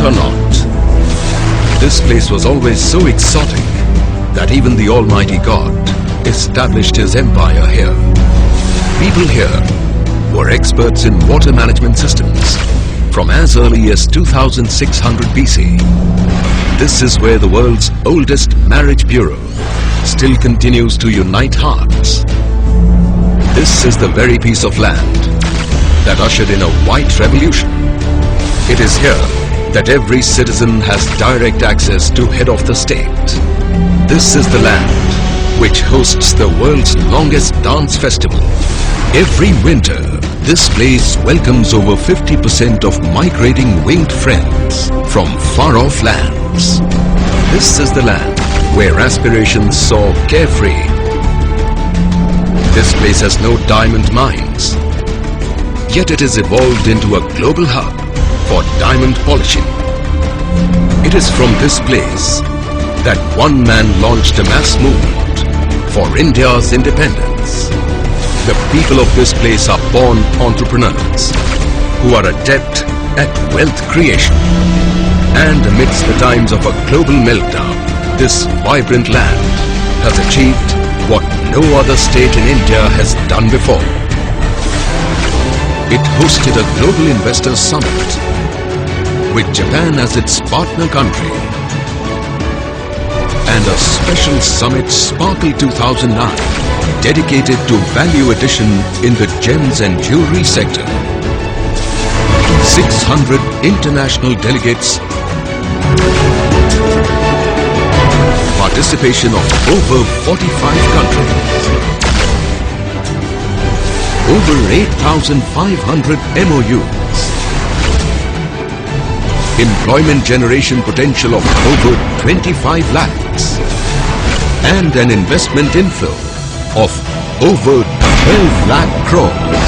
or not, this place was always so exotic that even the Almighty God established his empire here. People here were experts in water management systems from as early as 2600 BC. This is where the world's oldest marriage bureau still continues to unite hearts. This is the very piece of land that ushered in a white revolution. It is here that every citizen has direct access to head of the state. This is the land which hosts the world's longest dance festival. Every winter, this place welcomes over 50% of migrating winged friends from far-off lands. This is the land where aspirations soar carefree. This place has no diamond mines, yet it has evolved into a global hub for diamond polishing. It is from this place that one man launched a mass movement for India's independence. The people of this place are born entrepreneurs who are adept at wealth creation. And amidst the times of a global meltdown, this vibrant land has achieved what no other state in India has done before. It hosted a global investors summit with Japan as its partner country, and a special summit, Sparkle 2009, dedicated to value addition in the gems and jewelry sector. 600 international delegates, participation of over 45 countries, over 8,500 MOUs, employment generation potential of over 25 lakhs, and an investment inflow of over 12 lakh crores,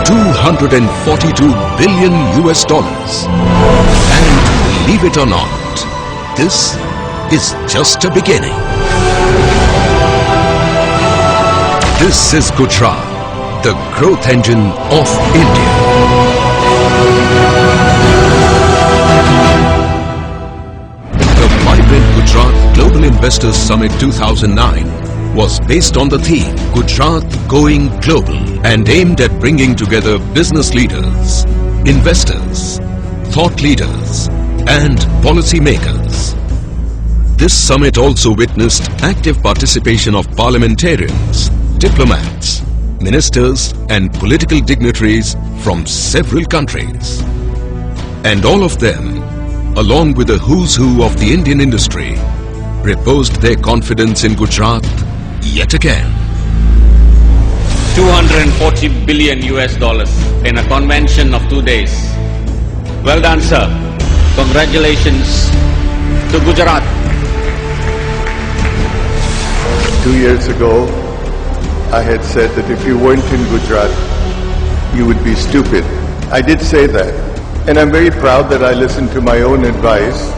242 billion US dollars. And believe it or not, this is just a beginning. This is Gujarat, the growth engine of India. The vibrant Gujarat Global Investors Summit 2009 was based on the theme Gujarat Going Global and aimed at bringing together business leaders, investors, thought leaders and policy makers. This summit also witnessed active participation of parliamentarians, diplomats, ministers and political dignitaries from several countries. And all of them, along with the who's who of the Indian industry, reposed their confidence in Gujarat yet again. 240 billion US dollars in a convention of 2 days. Well done, sir. Congratulations to Gujarat. 2 years ago, I had said that if you weren't in Gujarat, you would be stupid. I did say that, and I'm very proud that I listened to my own advice.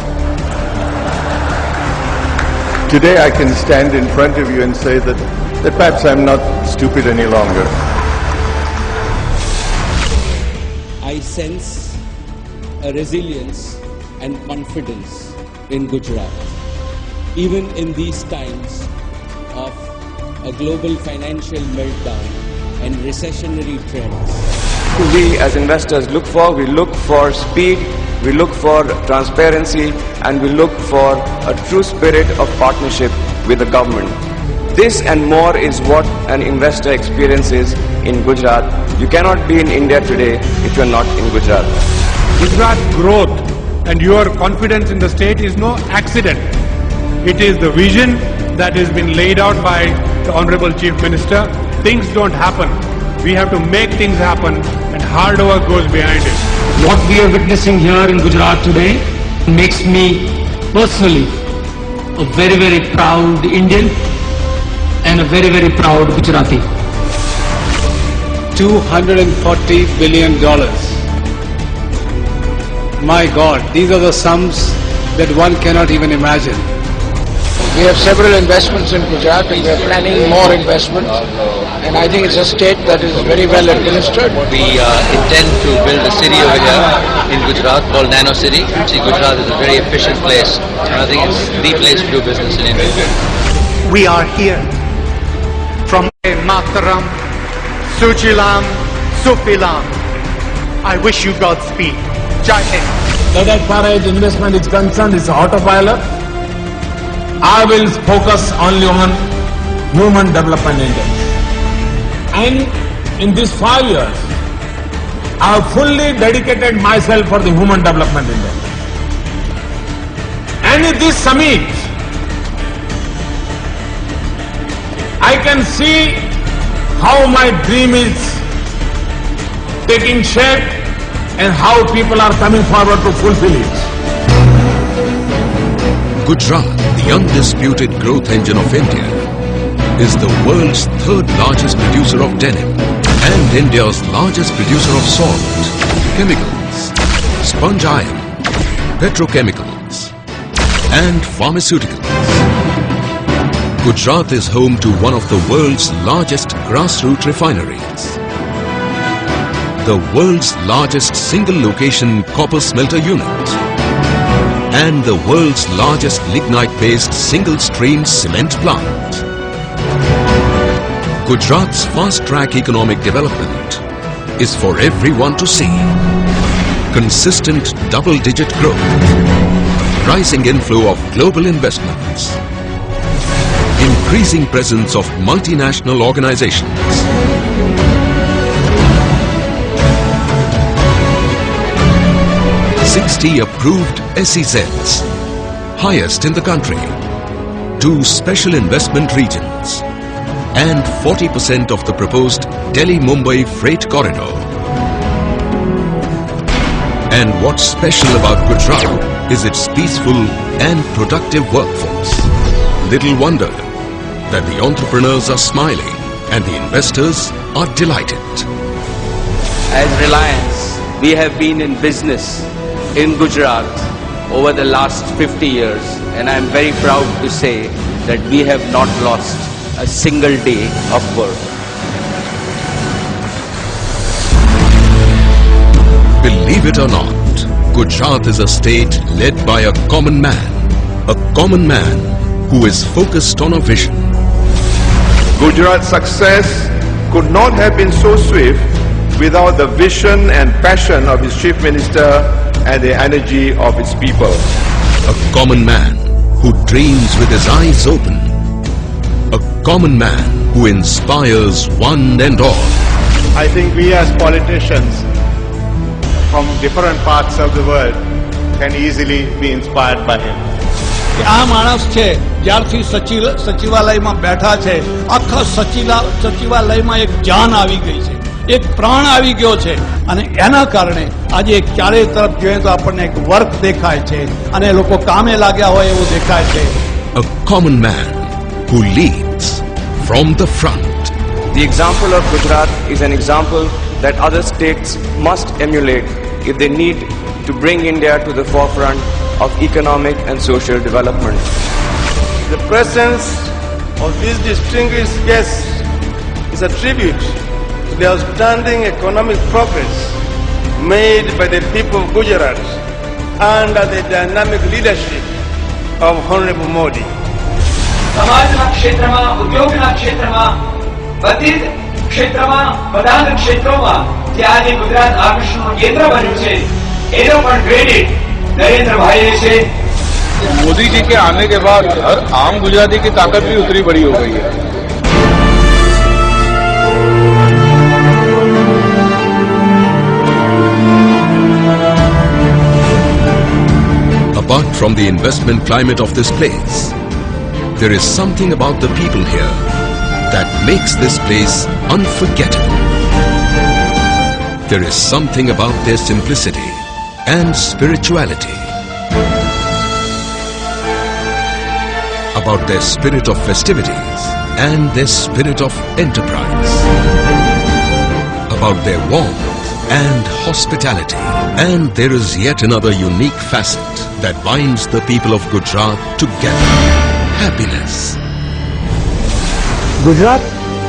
Today I can stand in front of you and say that perhaps I'm not stupid any longer. I sense a resilience and confidence in Gujarat, even in these times of a global financial meltdown and recessionary trends. We as investors look for, we look for speed, we look for transparency, and we look for a true spirit of partnership with the government. This and more is what an investor experiences in Gujarat. You cannot be in India today if you are not in Gujarat. Gujarat growth and your confidence in the state is no accident. It is the vision that has been laid out by the Honorable Chief Minister. Things don't happen. We have to make things happen, and hard work goes behind it. What we are witnessing here in Gujarat today makes me personally a very, very proud Indian and a very, very proud Gujarati. $240 billion. My God, these are the sums that one cannot even imagine. We have several investments in Gujarat and we are planning more investment. And I think it's a state that is very well administered. We intend to build a city over here in Gujarat called Nano City. See, Gujarat is a very efficient place, and I think it's the place to do business in India. We are here from Mataram, Suchilam, Sufilam. I wish you Godspeed. Jai Hind. That as far as investment is concerned, it's autopilot. I will focus only on human development index. And in these 5 years, I have fully dedicated myself for the human development index. And in this summit, I can see how my dream is taking shape and how people are coming forward to fulfill it. Gujarat, the undisputed growth engine of India, is the world's 3rd largest producer of denim and India's largest producer of salt, chemicals, sponge iron, petrochemicals and pharmaceuticals. Gujarat is home to one of the world's largest grassroots refineries, the world's largest single-location copper smelter unit, and the world's largest lignite-based single-stream cement plant. Gujarat's fast-track economic development is for everyone to see. Consistent double-digit growth, rising inflow of global investments, increasing presence of multinational organizations, 60 approved SEZs, highest in the country, 2 special investment regions, and 40% of the proposed Delhi-Mumbai freight corridor. And what's special about Gujarat is its peaceful and productive workforce. Little wonder that the entrepreneurs are smiling and the investors are delighted. As Reliance, we have been in business in Gujarat over the last 50 years, and I am very proud to say that we have not lost a single day of work. Believe it or not, Gujarat is a state led by a common man who is focused on a vision. Gujarat's success could not have been so swift without the vision and passion of its Chief Minister and the energy of its people. A common man who dreams with his eyes open. A common man who inspires one and all. I think we as politicians from different parts of the world can easily be inspired by him. આ માણસ છે જ્યારથી સચિવાલયમાં બેઠા છે આખા સચિવાલયમાં એક જાન આવી ગઈ છે, એક પ્રાણ આવી ગયો છે અને એના કારણે આજે ચારે તરફ જોઈએ તો આપણને એક વર્ક દેખાય છે અને લોકો કામે લાગ્યા હોય એવું દેખાય છે. A common man who leads from the front. The example of Gujarat is an example that other states must emulate if they need to bring India to the forefront of economic and social development. The presence of these distinguished guests is a tribute to the outstanding economic progress made by the people of Gujarat under the dynamic leadership of Honorable Modi. સમાજના ક્ષેત્રમાં, ઉદ્યોગના ક્ષેત્રમાં, બધી ક્ષેત્રમાં, બધા ક્ષેત્રોમાં જે આજે ગુજરાત આકર્ષણનું કેન્દ્ર બન્યું છે એનો પણ ક્રેડિટ नरेंद्र भाई से. मोदी जी के आने के बाद हर आम गुजराती की ताकत भी उतनी बड़ी हो गई है. Apart from the investment climate of this place, there is something about the people here that makes this place unforgettable. There is something about their simplicity and spirituality, about their spirit of festivities and their spirit of enterprise, about their warmth and hospitality. And there is yet another unique facet that binds the people of Gujarat together. happiness. Gujarat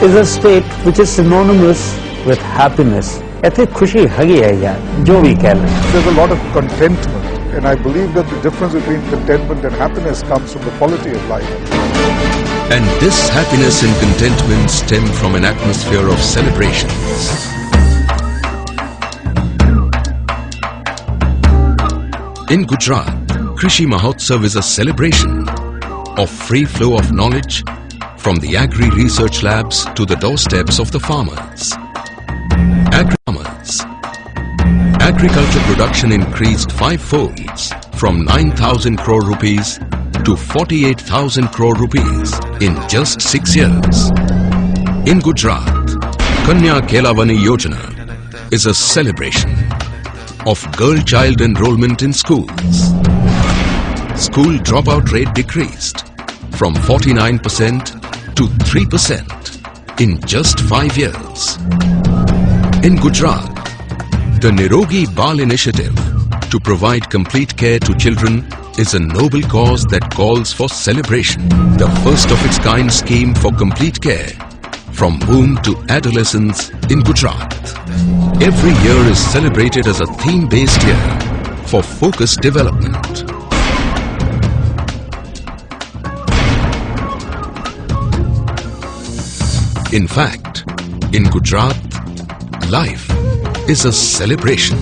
is a state which is synonymous with happiness. ऐसे खुशी हगी है यार, जो भी कह लें. There's a lot of contentment, and I believe that the difference between contentment and happiness comes from the quality of life. And this happiness and contentment stem from an atmosphere of celebrations. In Gujarat, Krishi Mahotsav is a celebration of free flow of knowledge from the agri research labs to the doorsteps of the farmers. Agriculture production increased fivefolds from 9,000 crore rupees to 48,000 crore rupees in just 6 years. In Gujarat, Kanya Kelavani Yojana is a celebration of girl-child enrollment in schools. School dropout rate decreased from 49% to 3% in just 5 years. In Gujarat, the Nirogi Bal initiative to provide complete care to children is a noble cause that calls for celebration. The first of its kind scheme for complete care from womb to adolescence in Gujarat. Every year is celebrated as a theme-based year for focused development. In fact, in Gujarat, life is a celebration.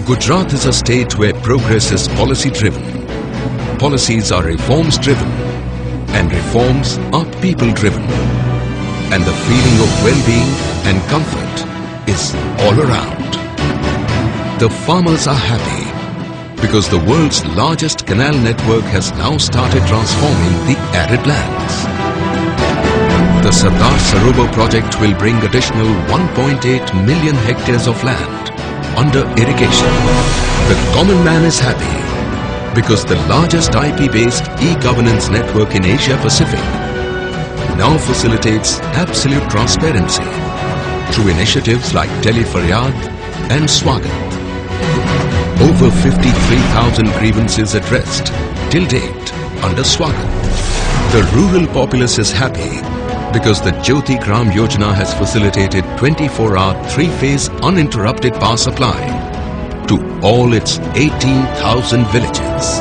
Gujarat is a state where progress is policy-driven, policies are reforms-driven, and reforms are people-driven. And the feeling of well-being and comfort is all around. The farmers are happy because the world's largest canal network has now started transforming the arid lands. The Sardar Sarovar project will bring additional 1.8 million hectares of land under irrigation. The common man is happy because the largest IP-based e-governance network in Asia Pacific now facilitates absolute transparency through initiatives like Tele-Faryad and Swagat. Over 53,000 grievances addressed till date under Swagat. The rural populace is happy because the Jyoti Gram Yojana has facilitated 24-hour, 3-phase uninterrupted power supply to all its 18,000 villages.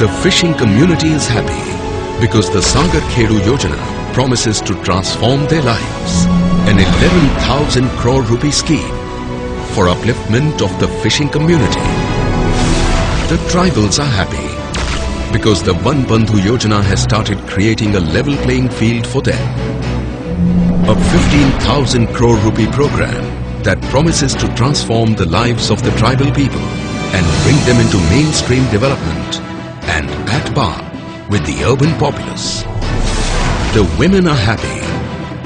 The fishing community is happy because the Sagar Khedu Yojana promises to transform their lives. An 11,000 crore rupee scheme for upliftment of the fishing community. The tribals are happy because the Van Bandhu Yojana has started creating a level playing field for them. A 15,000 crore rupee program that promises to transform the lives of the tribal people and bring them into mainstream development and at par with the urban populace. The women are happy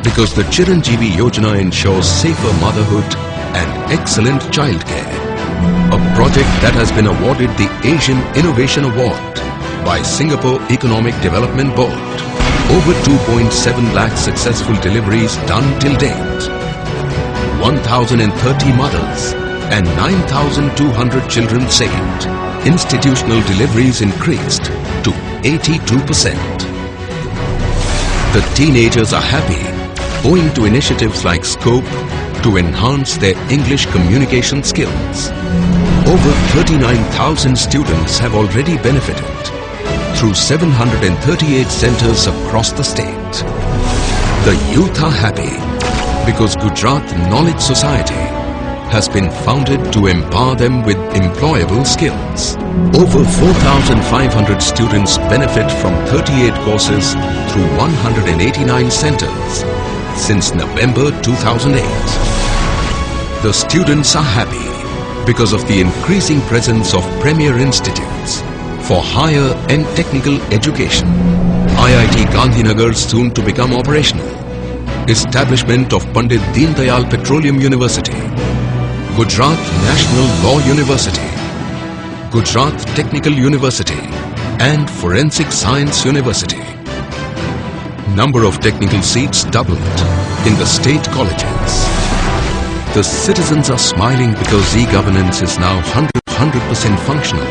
because the Chiranjeevi Yojana ensures safer motherhood and excellent childcare. A project that has been awarded the Asian Innovation Award by Singapore Economic Development Board. Over 2.7 lakh successful deliveries done till date. 1,030 mothers and 9,200 children saved. Institutional deliveries increased to 82%. The teenagers are happy owing to initiatives like Scope to enhance their English communication skills. Over 39,000 students have already benefited through 738 centers across the state. The youth are happy because Gujarat Knowledge Society has been founded to empower them with employable skills. Over 4,500 students benefit from 38 courses through 189 centers since November 2008. The students are happy because of the increasing presence of premier institutes for higher and technical education. IIT Gandhinagar soon to become operational. Establishment of Pandit Deen Dayal Petroleum University. Gujarat National Law University. Gujarat Technical University and Forensic Science University. Number of technical seats doubled in the state colleges. The citizens are smiling because e-governance is now 100% functional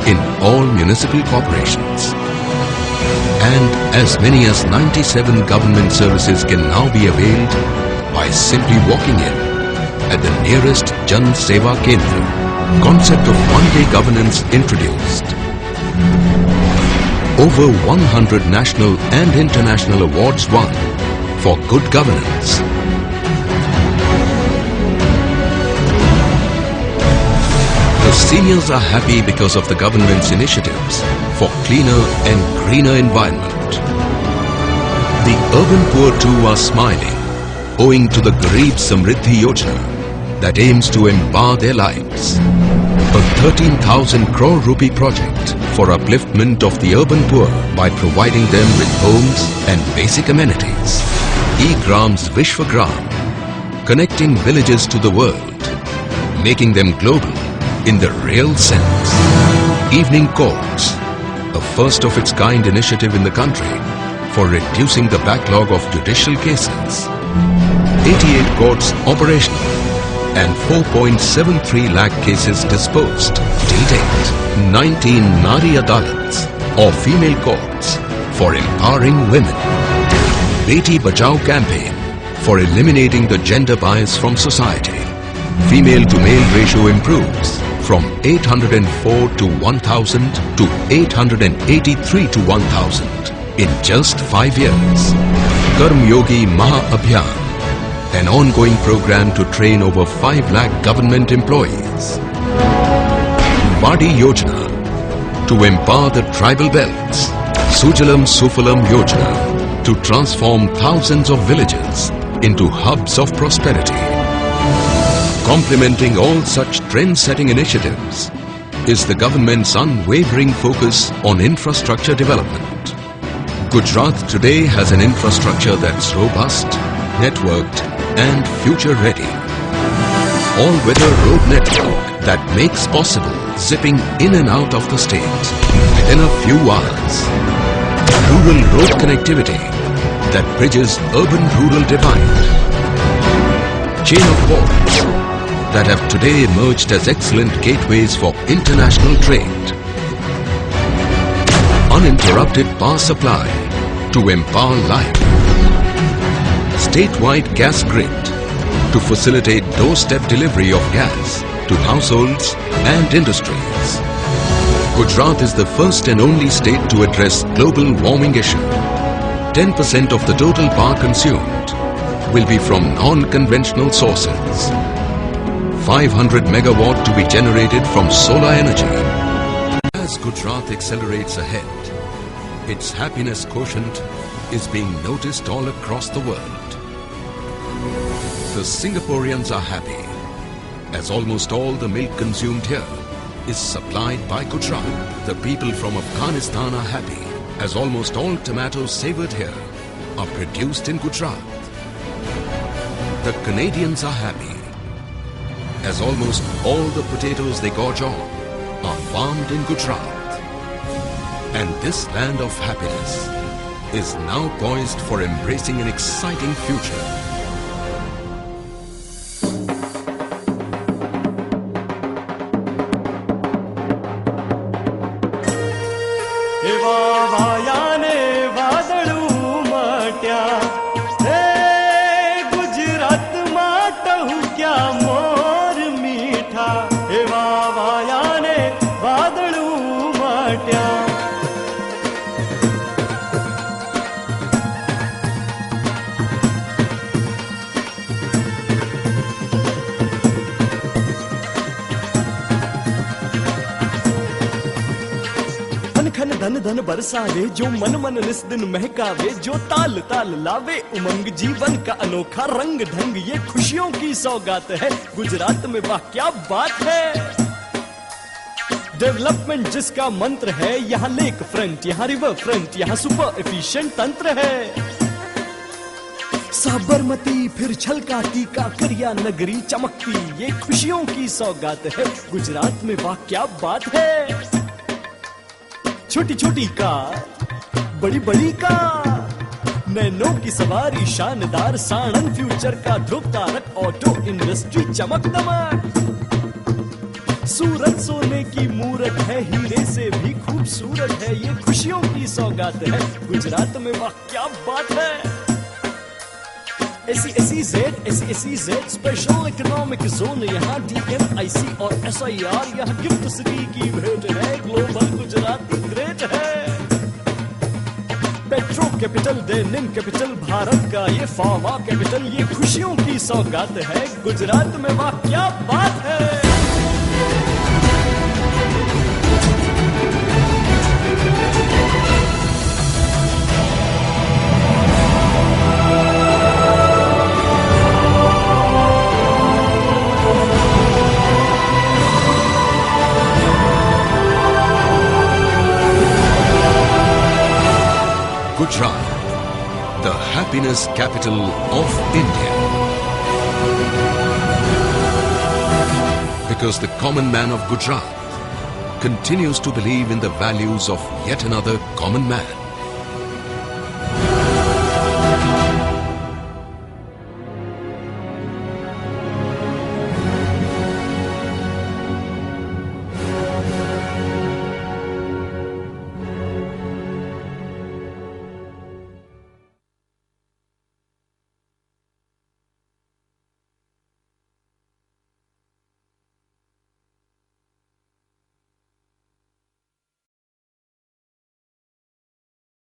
in all municipal corporations. As many as 97 government services can now be availed by simply walking in at the nearest Jan Seva Kendra. Concept of one-day governance introduced. Over 100 national and international awards won for good governance. The seniors are happy because of the government's initiatives for cleaner and greener environment. The urban poor too are smiling owing to the Garib Samriddhi Yojana that aims to empower their lives. A 13,000 crore rupee project for upliftment of the urban poor by providing them with homes and basic amenities. E-Grams Vishwagram, connecting villages to the world, making them global in the real sense. Evening courts, a first of its kind initiative in the country for reducing the backlog of judicial cases. 88 courts operational and 4.73 lakh cases disposed till date. 19 Nari Adalats or female courts for empowering women. Beti Bachao campaign for eliminating the gender bias from society. Female to male ratio improves from 804 to 1000 to 883 to 1000 in just 5 years. Karm Yogi Maha Abhiyan, an ongoing program to train over 5 lakh government employees. Vadi Yojana, to empower the tribal belts. Sujalam Sufalam Yojana, to transform thousands of villages into hubs of prosperity. Complementing all such trend-setting initiatives is the government's unwavering focus on infrastructure development. Gujarat today has an infrastructure that's robust, networked and future-ready. All-weather road network that makes possible zipping in and out of the state within a few hours. Rural road connectivity that bridges urban-rural divide. Chain of ports that have today emerged as excellent gateways for international trade. Uninterrupted power supply to empower life. Statewide gas grid to facilitate doorstep delivery of gas to households and industries. Gujarat is the first and only state to address global warming issue. 10% of the total power consumed will be from non-conventional sources. 500 megawatt to be generated from solar energy. As Gujarat accelerates ahead, its happiness quotient is being noticed all across the world. The Singaporeans are happy, as almost all the milk consumed here is supplied by Gujarat. The people from Afghanistan are happy, as almost all tomatoes savoured here are produced in Gujarat. The Canadians are happy, as almost all the potatoes they gorge on are farmed in Gujarat. And this land of happiness is now poised for embracing an exciting future. धन धन बरसावे जो मन मन निस दिन महकावे जो ताल ताल लावे उमंग जीवन का अनोखा रंग ढंग ये खुशियों की सौगात है गुजरात में वाह क्या बात है। डेवलपमेंट जिसका मंत्र है यहाँ लेक फ्रंट यहाँ रिवर फ्रंट यहाँ सुपर एफिशिएंट तंत्र है। साबरमती फिर छलकाती काकरिया नगरी चमकती ये खुशियों की सौगात है गुजरात में वाह क्या बात है। छोटी छोटी कार बड़ी बड़ी कार नैनो की सवारी शानदार साणंद फ्यूचर का ध्रुव तारक ऑटो इंडस्ट्री चमक दमक सूरत सोने की मूरत है हीरे से भी खूब खूबसूरत है, ये खुशियों की सौगात है। गुजरात में वाह क्या बात है। SEZ स्पेशल इकोनॉमिक जोन, यहाँ DMIC और SIR, यहाँ गिफ्ट सिटी की भेंट है। ग्लोबल गुजराती ग्रेट है। Petro capital, denim capital Bharat का, ये फार्मा कैपिटल, ये खुशियों की सौगात है। गुजरात में वाह क्या बात है। Gujarat, the happiness capital of India. Because the common man of Gujarat continues to believe in the values of yet another common man.